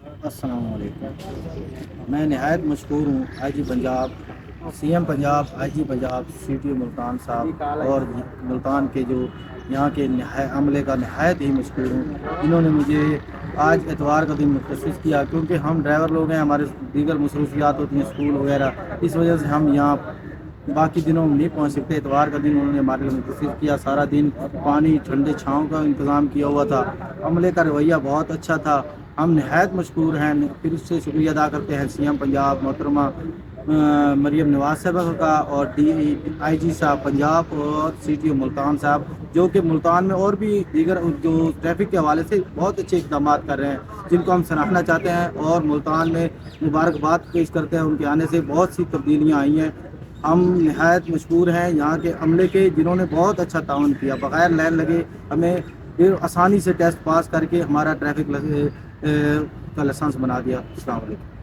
السلام علیکم۔ میں نہایت مشکور ہوں I G Punjab, C M Punjab, I G Punjab, C T O Multan صاحب اور ملتان کے جو یہاں کے عملے کا نہایت ہی مشکور ہوں۔ انہوں نے مجھے آج اتوار کا دن مختص کیا، کیونکہ ہم ڈرائیور لوگ ہیں، ہمارے دیگر مصروفیات ہوتی ہیں اسکول وغیرہ، اس وجہ سے ہم یہاں باقی دنوں میں نہیں پہنچ سکتے۔ اتوار کا دن انہوں نے ہمارے لیے مختص کیا، سارا دن پانی ٹھنڈے چھاؤں کا انتظام کیا ہوا تھا۔ عملے کا رویہ بہت اچھا تھا، ہم نہایت مشکور ہیں۔ پھر اس سے شکریہ ادا کرتے ہیں سی ایم پنجاب محترمہ مریم نواز صاحبہ کا، اور آئی جی صاحب پنجاب اور سی ٹی او ملتان صاحب، جو کہ ملتان میں اور بھی دیگر جو ٹریفک کے حوالے سے بہت اچھے اقدامات کر رہے ہیں، جن کو ہم سراہنا چاہتے ہیں اور ملتان میں مبارکباد پیش کرتے ہیں۔ ان کے آنے سے بہت سی تبدیلیاں آئی ہیں۔ ہم نہایت مشکور ہیں یہاں کے عملے کے، جنہوں نے بہت اچھا تعاون کیا، بغیر لائن لگے ہمیں پھر آسانی سے ٹیسٹ پاس کر کے ہمارا ٹریفک کا لائسنس بنا دیا۔ السلام علیکم۔